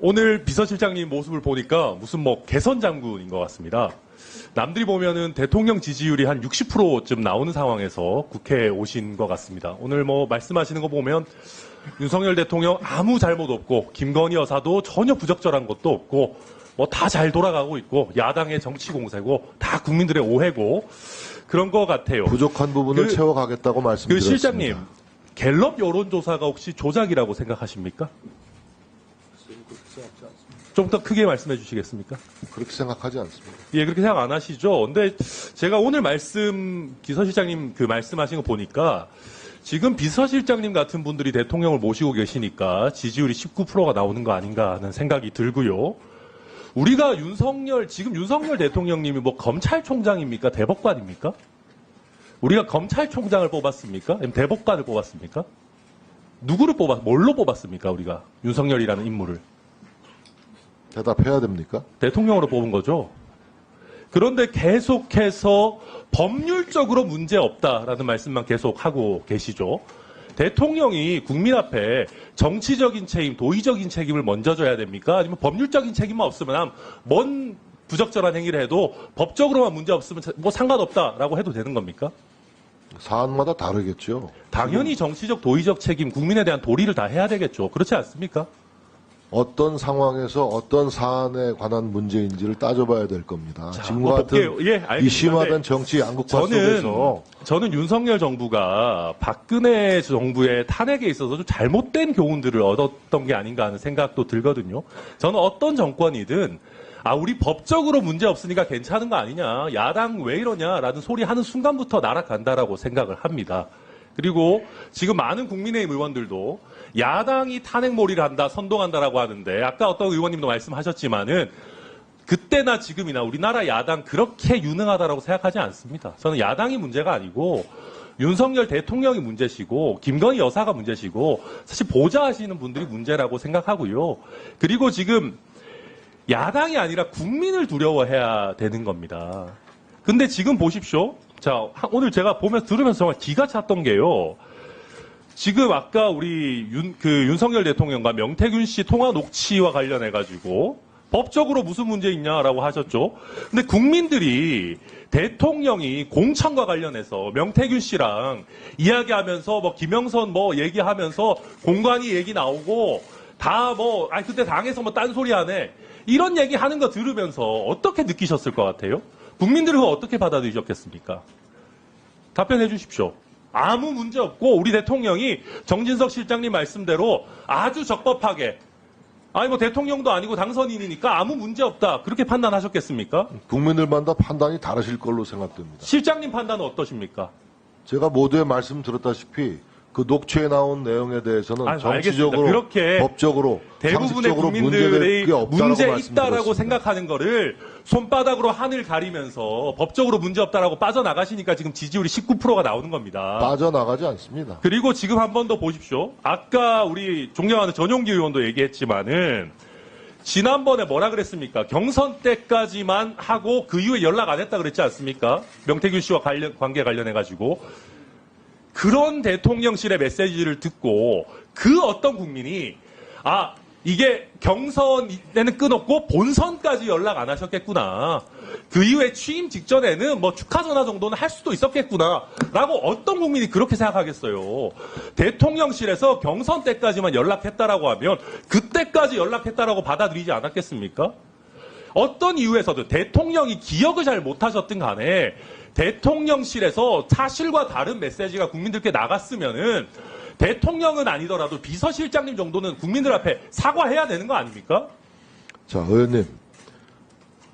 오늘 비서실장님 모습을 보니까 무슨 뭐 개선 장군인 것 같습니다. 남들이 보면은 대통령 지지율이 한 60%쯤 나오는 상황에서 국회에 오신 것 같습니다. 오늘 뭐 말씀하시는 거 보면 윤석열 대통령 아무 잘못 없고 김건희 여사도 전혀 부적절한 것도 없고 뭐 다 잘 돌아가고 있고 야당의 정치 공세고 다 국민들의 오해고 그런 것 같아요. 부족한 부분을 채워가겠다고 말씀드렸습니다. 실장님, 갤럽 여론조사가 혹시 조작이라고 생각하십니까? 좀 더 크게 말씀해 주시겠습니까? 그렇게 생각하지 않습니다. 예, 그렇게 생각 안 하시죠? 근데 제가 오늘 비서실장님 말씀하신 거 보니까 지금 비서실장님 같은 분들이 대통령을 모시고 계시니까 지지율이 19%가 나오는 거 아닌가 하는 생각이 들고요. 우리가 지금 윤석열 대통령님이 뭐 검찰총장입니까? 대법관입니까? 우리가 검찰총장을 뽑았습니까? 아니면 대법관을 뽑았습니까? 뭘로 뽑았습니까? 우리가 윤석열이라는 인물을. 대답해야 됩니까? 대통령으로 뽑은 거죠. 그런데 계속해서 법률적으로 문제 없다라는 말씀만 계속 하고 계시죠. 대통령이 국민 앞에 정치적인 책임, 도의적인 책임을 먼저 져야 됩니까? 아니면 법률적인 책임만 없으면 뭔 부적절한 행위를 해도 법적으로만 문제 없으면 뭐 상관없다라고 해도 되는 겁니까? 사안마다 다르겠죠. 당연히 정치적, 도의적 책임, 국민에 대한 도리를 다 해야 되겠죠. 그렇지 않습니까? 어떤 상황에서 어떤 사안에 관한 문제인지를 따져봐야 될 겁니다. 자, 지금과 같은 예, 이 심화된 정치 양극화 속에서 저는 윤석열 정부가 박근혜 정부의 탄핵에 있어서 좀 잘못된 교훈들을 얻었던 게 아닌가 하는 생각도 들거든요. 저는 어떤 정권이든 우리 법적으로 문제 없으니까 괜찮은 거 아니냐, 야당 왜 이러냐라는 소리 하는 순간부터 날아간다라고 생각을 합니다. 그리고 지금 많은 국민의힘 의원들도 야당이 탄핵몰이를 한다, 선동한다라고 하는데 아까 어떤 의원님도 말씀하셨지만은 그때나 지금이나 우리나라 야당 그렇게 유능하다라고 생각하지 않습니다. 저는 야당이 문제가 아니고 윤석열 대통령이 문제시고 김건희 여사가 문제시고 사실 보좌하시는 분들이 문제라고 생각하고요. 그리고 지금 야당이 아니라 국민을 두려워해야 되는 겁니다. 근데 지금 보십시오. 자, 오늘 제가 들으면서 정말 기가 찼던 게요. 지금 아까 우리 윤석열 대통령과 명태균 씨 통화 녹취와 관련해가지고 법적으로 무슨 문제 있냐라고 하셨죠. 근데 국민들이 대통령이 공천과 관련해서 명태균 씨랑 이야기하면서 뭐 김영선 뭐 얘기하면서 공관위 얘기 나오고 그때 당에서 뭐 딴소리 하네. 이런 얘기 하는 거 들으면서 어떻게 느끼셨을 것 같아요? 국민들은 어떻게 받아들이셨겠습니까? 답변해 주십시오. 아무 문제 없고 우리 대통령이 정진석 실장님 말씀대로 아주 적법하게 뭐 대통령도 아니고 당선인이니까 아무 문제 없다. 그렇게 판단하셨겠습니까? 국민들마다 판단이 다르실 걸로 생각됩니다. 실장님 판단은 어떠십니까? 제가 모두의 말씀 들었다시피 그 녹취에 나온 내용에 대해서는 정치적으로, 그렇게 법적으로, 대부분의 상식적으로 국민들의 문제 있다라고 말씀드렸습니다. 생각하는 거를 손바닥으로 하늘 가리면서 법적으로 문제 없다라고 빠져나가시니까 지금 지지율이 19%가 나오는 겁니다. 빠져나가지 않습니다. 그리고 지금 한 번 더 보십시오. 아까 우리 존경하는 전용기 의원도 얘기했지만은 지난번에 뭐라 그랬습니까? 경선 때까지만 하고 그 이후에 연락 안 했다 그랬지 않습니까? 명태균 씨와 관계 관련해가지고. 그런 대통령실의 메시지를 듣고 그 어떤 국민이 이게 경선에는 끊었고 본선까지 연락 안 하셨겠구나. 그 이후에 취임 직전에는 뭐 축하 전화 정도는 할 수도 있었겠구나. 라고 어떤 국민이 그렇게 생각하겠어요. 대통령실에서 경선 때까지만 연락했다라고 하면 그때까지 연락했다라고 받아들이지 않았겠습니까? 어떤 이유에서든 대통령이 기억을 잘 못하셨든 간에 대통령실에서 사실과 다른 메시지가 국민들께 나갔으면은 대통령은 아니더라도 비서실장님 정도는 국민들 앞에 사과해야 되는 거 아닙니까? 자, 의원님.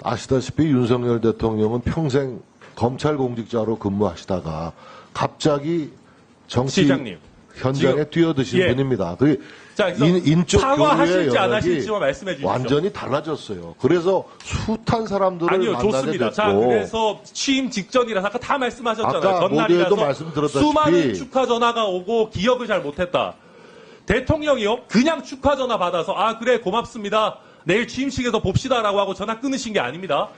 아시다시피 윤석열 대통령은 평생 검찰 공직자로 근무하시다가 갑자기 정치 실장님, 현장에 뛰어드신 분입니다. 인적 사과하실지 교류의 안 연락이 하실지만 말씀해 주십시오. 완전히 달라졌어요. 그래서 숱한 사람들을 만나게 좋습니다. 됐고. 자, 그래서 취임 직전이라서 아까 다 말씀하셨잖아요. 아까 모두에도 말씀드렸다시피 수많은 축하 전화가 오고 기억을 잘 못했다. 대통령이요? 그냥 축하 전화 받아서 그래 고맙습니다. 내일 취임식에서 봅시다라고 하고 전화 끊으신 게 아닙니다.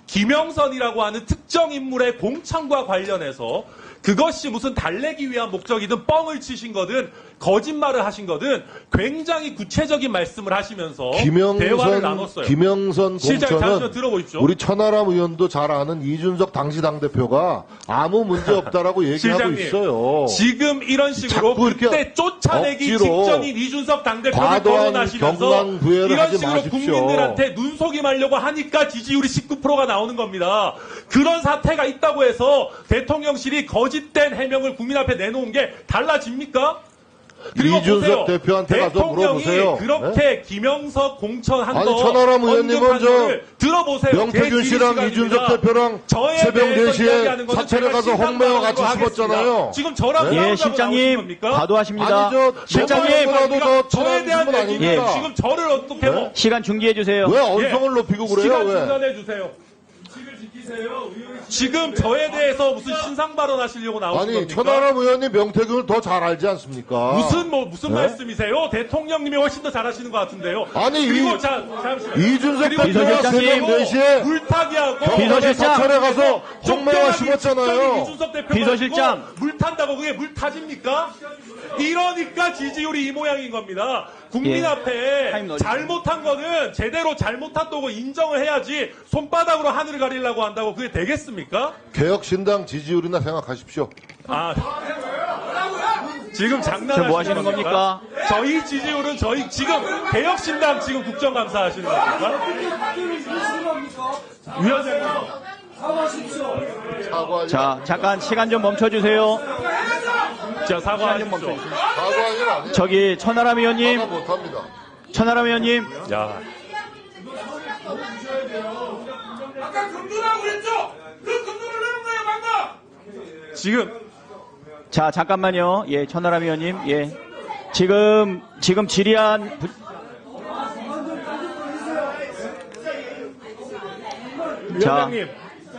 김영선이라고 하는 특정 인물의 공천과 관련해서 그것이 무슨 달래기 위한 목적이든 뻥을 치신 거든 거짓말을 하신 거든 굉장히 구체적인 말씀을 하시면서 대화를 나눴어요. 김영선 실장님 잠시만 공천은 들어보십시오. 우리 천하람 의원도 잘 아는 이준석 당시 당대표가 아무 문제 없다라고 얘기하고 실장님, 있어요. 지금 이런 식으로 자꾸 이렇게 그때 쫓아내기 억지로 직전인 이준석 당대표를 과도한 거론하시면서 경강부회를 이런 하지 식으로 마십시오. 국민들한테 눈속임하려고 하니까 지지율이 19%가 나오는 겁니다. 그런 사태가 있다고 해서 대통령실이 거짓된 해명을 국민 앞에 내놓은 게 달라집니까? 그리고 이준석 보세요. 대표한테 가서 대통령이 물어보세요. 그렇게 김영석 공천한 아니, 거 천하람 의원님은 언급한 저 거를 들어보세요. 명태균 씨랑 이준석 대표랑 새벽 4시에 사찰에 가서 홍매와 같이 씹었잖아요. 지금 저랑 예, 싸우자고 실장님 나오신 겁니까? 과도하십니다. 아니, 실장님 더 저에 대한 분 얘기는 아닙니까? 지금 저를 어떻게 뭐 시간 중지해 주세요. 왜 언성을 높이고 그래요? 시간 왜? 중단해 주세요. 지금 저에 대해서 무슨 신상 발언하시려고 나오신 아니, 겁니까? 천하람 의원님 명태균을 더 잘 알지 않습니까? 무슨 말씀이세요? 대통령님이 훨씬 더 잘하시는 것 같은데요. 아니, 그리고 잠시만요. 이준석 그리고 대표가 비서실장님. 새벽 4시에 물타기하고 비서실장. 사찰에 가서 홍매와 쫓겨나기 씹었잖아요. 직전인 이준석 대표가 비서실장. 있고 물 탄다고 그게 물 타집니까? 이러니까 지지율이 이 모양인 겁니다. 국민 예. 앞에 타임 넣어주세요. 잘못한 거는 제대로 잘못한다고 인정을 해야지 손바닥으로 하늘을 가리려고 한다고 그게 되겠습니까? 개혁신당 지지율이나 생각하십시오. 아, 지금 장난하시는 저 뭐 하시는 겁니까? 저희 지지율은 저희 지금 개혁신당 지금 국정감사 하시는 겁니까? 위원장님. 사과하지 자, 잠깐 시간 좀 멈춰 주세요. 자, 사과하십시오. 사과하지 아니에요. 저기 천하람 의원님, 사과 못합니다. 천하람 의원님. 야, 아까 금도라고 그랬죠? 그 금도를 내는 거예요, 방금! 지금 자, 잠깐만요. 예, 천하람 의원님. 예. 지금 질의한 위원장님.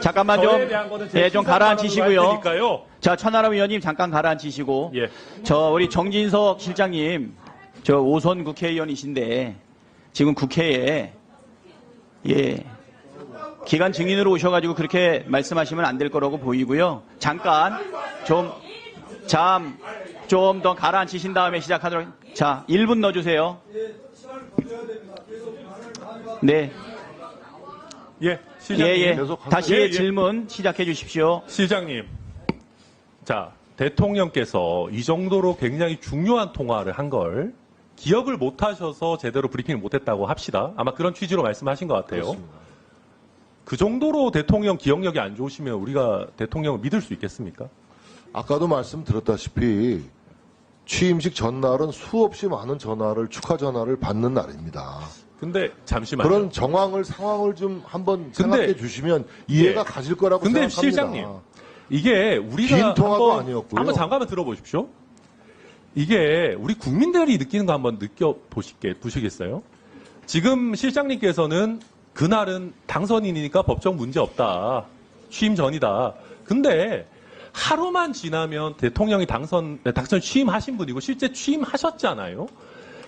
잠깐만 저에 대한 거는 제 좀 신상 가라앉히시고요. 발언으로 할 테니까요. 자, 천하람 의원님 잠깐 가라앉히시고. 예. 저 우리 정진석 실장님, 저 5선 국회의원이신데 지금 국회에 예. 기간 증인으로 오셔가지고 그렇게 말씀하시면 안 될 거라고 보이고요. 잠깐 좀 더 가라앉히신 다음에 시작하도록. 자, 1분 넣어주세요. 네. 예, 시장님. 예. 계속 하세요. 다시 예. 질문 시작해 주십시오. 시장님. 자, 대통령께서 이 정도로 굉장히 중요한 통화를 한 걸 기억을 못 하셔서 제대로 브리핑을 못 했다고 합시다. 아마 그런 취지로 말씀하신 것 같아요. 그렇습니다. 그 정도로 대통령 기억력이 안 좋으시면 우리가 대통령을 믿을 수 있겠습니까? 아까도 말씀드렸다시피 취임식 전날은 수없이 많은 전화를 축하 전화를 받는 날입니다. 근데 잠시만요. 그런 상황을 좀 한번 근데- 생각해 주시면 이해가 예. 가실 거라고 근데 생각합니다. 실장님, 이게 우리가 긴 통화도 아니었고요. 한번 잠깐만 들어보십시오. 이게 우리 국민들이 느끼는 거 한번 보시겠어요? 지금 실장님께서는 그날은 당선인이니까 법적 문제 없다. 취임 전이다. 근데 하루만 지나면 대통령이 당선 취임하신 분이고 실제 취임하셨잖아요.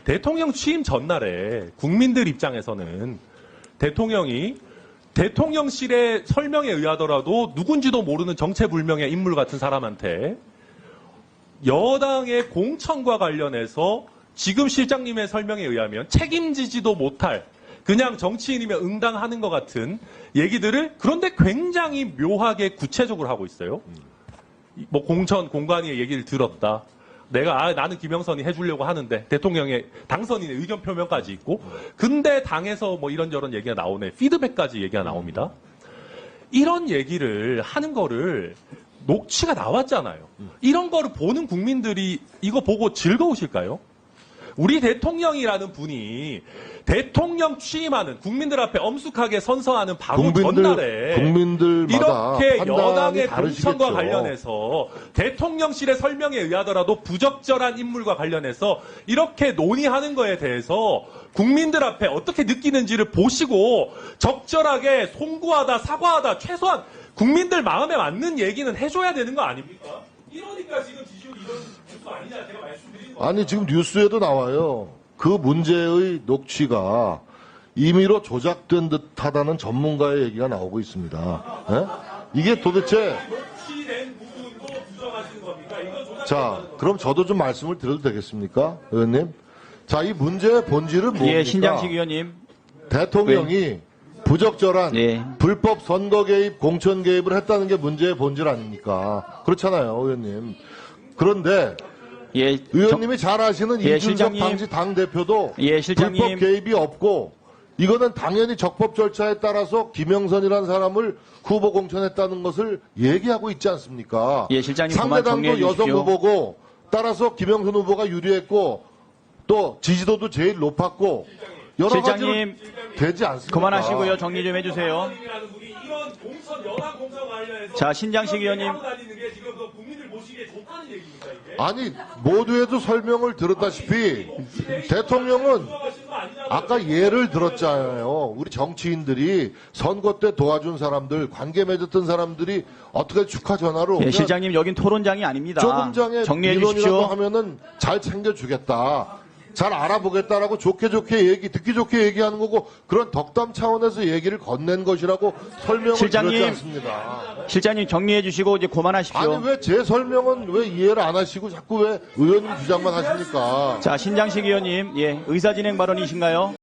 대통령 취임 전날에 국민들 입장에서는 대통령이 대통령실의 설명에 의하더라도 누군지도 모르는 정체불명의 인물 같은 사람한테 여당의 공천과 관련해서 지금 실장님의 설명에 의하면 책임지지도 못할 그냥 정치인이면 응당하는 것 같은 얘기들을 그런데 굉장히 묘하게 구체적으로 하고 있어요. 뭐 공천 공관위의 얘기를 들었다. 나는 김영선이 해주려고 하는데 대통령의 당선인의 의견 표명까지 있고 근데 당에서 뭐 이런저런 얘기가 나오네. 피드백까지 얘기가 나옵니다. 이런 얘기를 하는 거를 녹취가 나왔잖아요. 이런 거를 보는 국민들이 이거 보고 즐거우실까요? 우리 대통령이라는 분이 대통령 취임하는 국민들 앞에 엄숙하게 선서하는 바로 전날에 국민들마다 이렇게 판단이 여당의 다르시겠죠. 공천과 관련해서 대통령실의 설명에 의하더라도 부적절한 인물과 관련해서 이렇게 논의하는 거에 대해서 국민들 앞에 어떻게 느끼는지를 보시고 적절하게 송구하다 사과하다 최소한 국민들 마음에 맞는 얘기는 해줘야 되는 거 아닙니까? 이러니까 지금 지지율이 이런 뉴스 아니냐 제가 말씀드린 거. 아니 지금 뉴스에도 나와요. 그 문제의 녹취가 임의로 조작된 듯하다는 전문가의 얘기가 나오고 있습니다. 예? 이게 도대체 녹취된 부분도 부정하시는 겁니까? 이거 조작. 자, 그럼 저도 좀 말씀을 드려도 되겠습니까, 의원님? 자, 이 문제의 본질은 뭡니까? 예, 신장식 의원님. 대통령이 부적절한 예. 불법 선거 개입, 공천 개입을 했다는 게 문제의 본질 아닙니까? 그렇잖아요, 의원님. 그런데 예, 의원님이 잘 아시는 예, 이준석 실장님. 당시 당대표도 예, 실장님. 불법 개입이 없고 이거는 당연히 적법 절차에 따라서 김영선이라는 사람을 후보 공천했다는 것을 얘기하고 있지 않습니까? 예, 실장님, 그만 정리해 상대당도 여성 주십시오. 후보고 따라서 김영선 후보가 유리했고 또 지지도도 제일 높았고 여러 실장님, 가지로 되지 않습니까? 그만하시고요. 정리 좀 해주세요. 이라는 분이 이런 공천 연합 공천 관련해서 자, 신장식 의원님. 하고 다니는 게 지금 그 국민들 보시기에 좋다는 얘기입니까 이게? 아니 모두에도 설명을 들었다시피 대통령은 부정하시는 거 아니냐고. 아까 예를 들었잖아요. 우리 정치인들이 선거 때 도와준 사람들, 관계 맺었던 사람들이 어떻게 축하 전화를 오면 예, 실장님, 여긴 토론장이 아닙니다. 조금 전에 정리해 민원이라도 주십시오. 하면은 잘 챙겨주겠다. 잘 알아보겠다라고 좋게 듣기 좋게 얘기하는 거고 그런 덕담 차원에서 얘기를 건넨 것이라고 설명을 실장님. 드렸지 않습니다. 실장님, 정리해 주시고 이제 그만하십시오. 아니 왜 제 설명은 왜 이해를 안 하시고 자꾸 왜 의원님 주장만 하십니까? 자, 신장식 의원님, 예, 의사진행 발언이신가요?